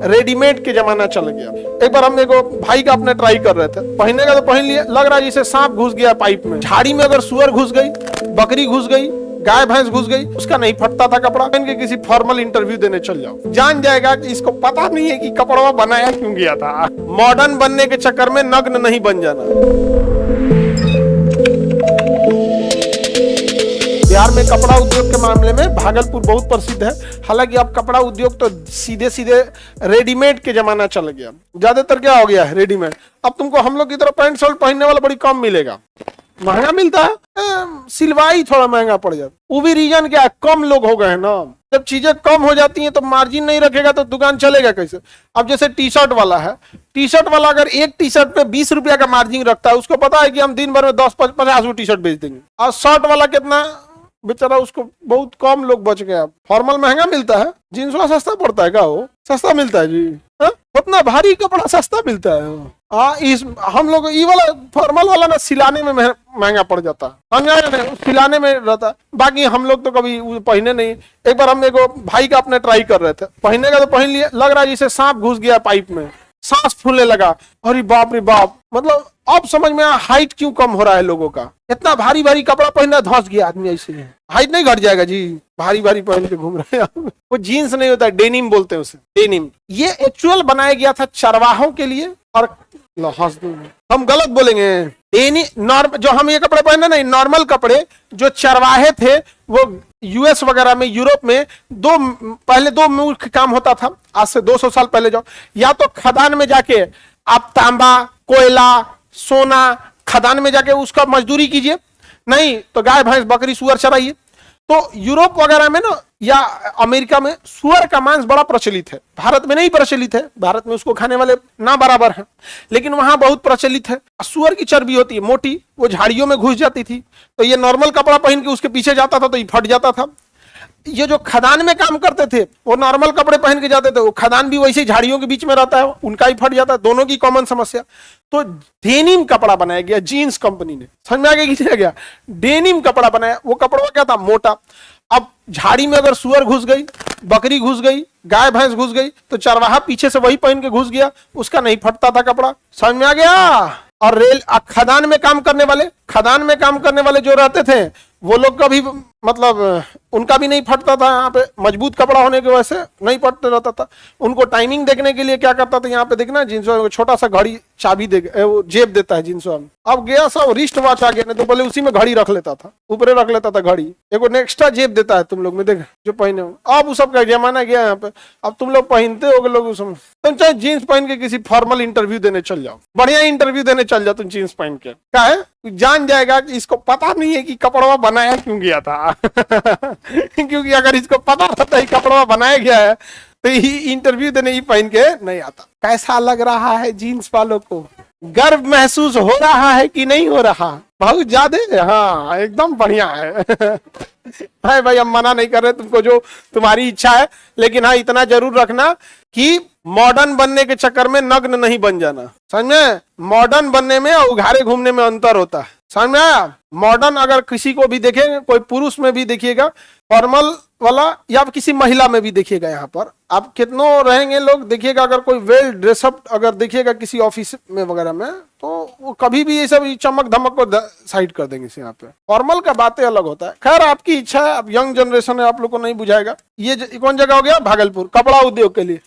Readymade के जमाना चल गया। एक बार हम एगो भाई का अपने ट्राई कर रहे थे, पहनने का तो पहन लिया, लग रहा है जैसे सांप घुस गया पाइप में। झाड़ी में अगर सुअर घुस गई, बकरी घुस गई, गाय भैंस घुस गई, उसका नहीं फटता था कपड़ा। पहन के किसी फॉर्मल इंटरव्यू देने चल जाओ, जान जाएगा कि इसको पता नहीं है कि कपड़ा बनाया क्यों गया था। मॉडर्न बनने के चक्कर में नग्न नहीं बन जाना। बिहार में कपड़ा उद्योग के मामले में भागलपुर बहुत प्रसिद्ध है। हालांकि अब कपड़ा उद्योग तो सीधे सीधे रेडीमेड के जमाना चल गया। ज्यादातर क्या हो गया है रेडीमेड। अब तुमको हम लोग की तरह पैंट शर्ट पहनने वाला बड़ी कम मिलेगा, महंगा मिलता है, सिलवाई थोड़ा महंगा पड़ जाता। वो भी रीजन क्या है, कम लोग हो गए हैं ना। जब चीजें कम हो जाती हैं तो मार्जिन नहीं रखेगा तो दुकान चलेगा कैसे। अब जैसे टी शर्ट वाला है, टी शर्ट वाला अगर एक टी शर्ट पे 20 रुपया का मार्जिन रखता है, उसको पता है कि हम दिन भर में 10-50 टी शर्ट बेच देंगे। और शर्ट वाला कितना बेचारा, उसको बहुत कम लोग बच गए। फॉर्मल महंगा मिलता है, जींस वाला सस्ता पड़ता है। क्या वो सस्ता मिलता है जी? उतना भारी कपड़ा सस्ता मिलता है। इस हम लोग ये वाला फॉर्मल वाला ना सिलाने में महंगा पड़ जाता है, समझा? सिलाने में रहता है। बाकी हम लोग तो कभी पहने नहीं। एक बार हम एगो भाई का अपने ट्राई कर रहे थे, पहनने का तो पहन लिया, लग रहा है जैसे सांप घुस गया पाइप में, सांस फूलने लगा। अरे बाप रे बाप, मतलब अब समझ में आया हाइट क्यों कम हो रहा है लोगों का। इतना भारी भारी कपड़ा पहनना, धंस गया आदमी ऐसे। हाइट नहीं घट जाएगा जी, भारी भारी पहन के घूम रहे हैं। वो जीन्स नहीं होता, डेनिम बोलते हैं उसे, डेनिम। ये एक्चुअल बनाया गया था चरवाहों के लिए। और हम गलत बोलेंगे, जो हम ये कपड़े पहने नहीं, नॉर्मल कपड़े जो चरवाहे थे वो यूएस वगैरह में, यूरोप में पहले दो मुख्य काम होता था। आज से 200 साल पहले जाओ, या तो खदान में जाके आप तांबा, कोयला, सोना खदान में जाके उसका मजदूरी कीजिए, नहीं तो गाय भैंस बकरी सुअर चराइए। तो यूरोप वगैरह में ना, या अमेरिका में सुअर का मांस बड़ा प्रचलित है। भारत में नहीं प्रचलित है, भारत में उसको खाने वाले ना बराबर हैं, लेकिन वहां बहुत प्रचलित है। सुअर की चर्बी होती है मोटी, वो झाड़ियों में घुस जाती थी, तो ये नॉर्मल कपड़ा पहन के उसके पीछे जाता था तो ये फट जाता था। ये जो खदान में काम करते थे वो नॉर्मल कपड़े पहन के जाते थे, वो खदान भी वैसे झाड़ियों के बीच में रहता है, उनका ही फट जाता है। दोनों की कॉमन समस्या। तो डेनिम कपड़ा बनाया गया, जीन्स कंपनी ने, समझ में आ गया? डेनिम कपड़ा बनाया। वो कपड़ा क्या था? मोटा। अब झाड़ी में अगर सुअर घुस गई, बकरी घुस गई, गाय भैंस घुस गई, तो चरवाहा पीछे से वही पहन के घुस गया, उसका नहीं फटता था कपड़ा। समझ में आ गया? और खदान में काम करने वाले जो रहते थे वो लोग का भी मतलब उनका भी नहीं फटता था। यहाँ पे मजबूत कपड़ा होने की वजह से नहीं फटते रहता था। उनको टाइमिंग देखने के लिए क्या करता था, यहाँ पे देखना जींसों में छोटा सा घड़ी चाबी दे, वो जेब देता है जींसों में। अब गया सब रिस्ट वॉच आ गया, नहीं तो पहले उसी में घड़ी रख लेता था, ऊपर रख लेता था घड़ी। एक एक्स्ट्रा जेब देता है तुम लोग में, देख जो पहने हो। अब उस सब का जमाना गया यहाँ पे। अब तुम लोग पहनते हो लोग, तुम चाहे जीन्स पहन के किसी फॉर्मल इंटरव्यू देने चल जाओ, बढ़िया इंटरव्यू देने चल जाओ तुम जीन्स पहन के। क्या है, जान जाएगा कि इसको पता नहीं है कि कपड़ा बनाया क्यों गया था। क्योंकि अगर इसको पता रहता है कपड़ा बनाया गया है तो ये इंटरव्यू देने ही पहन के नहीं आता। कैसा लग रहा है जीन्स वालों को? गर्व महसूस हो रहा है कि नहीं हो रहा? बहुत ज्यादा। हाँ, एकदम बढ़िया है। भाई हम मना नहीं कर रहे तुमको, जो तुम्हारी इच्छा है, लेकिन हाँ इतना जरूर रखना कि मॉडर्न बनने के चक्कर में नग्न नहीं बन जाना। समझ में? मॉडर्न बनने में और उघारे घूमने में अंतर होता है। समझ में आया? मॉडर्न अगर किसी को भी देखेंगे, कोई पुरुष में भी देखिएगा फॉर्मल वाला, या किसी महिला में भी देखिएगा, यहाँ पर आप कितनों रहेंगे लोग देखिएगा, अगर कोई वेल ड्रेसअप अगर देखिएगा किसी ऑफिस में वगैरह में, तो वो कभी भी ये सब चमक धमक को साइड कर देंगे। यहाँ पे फॉर्मल का बातें अलग होता है। खैर आपकी इच्छा है, अब यंग जनरेशन है, आप लोग को नहीं बुझाएगा। ये कौन जगह हो गया? भागलपुर, कपड़ा उद्योग के लिए।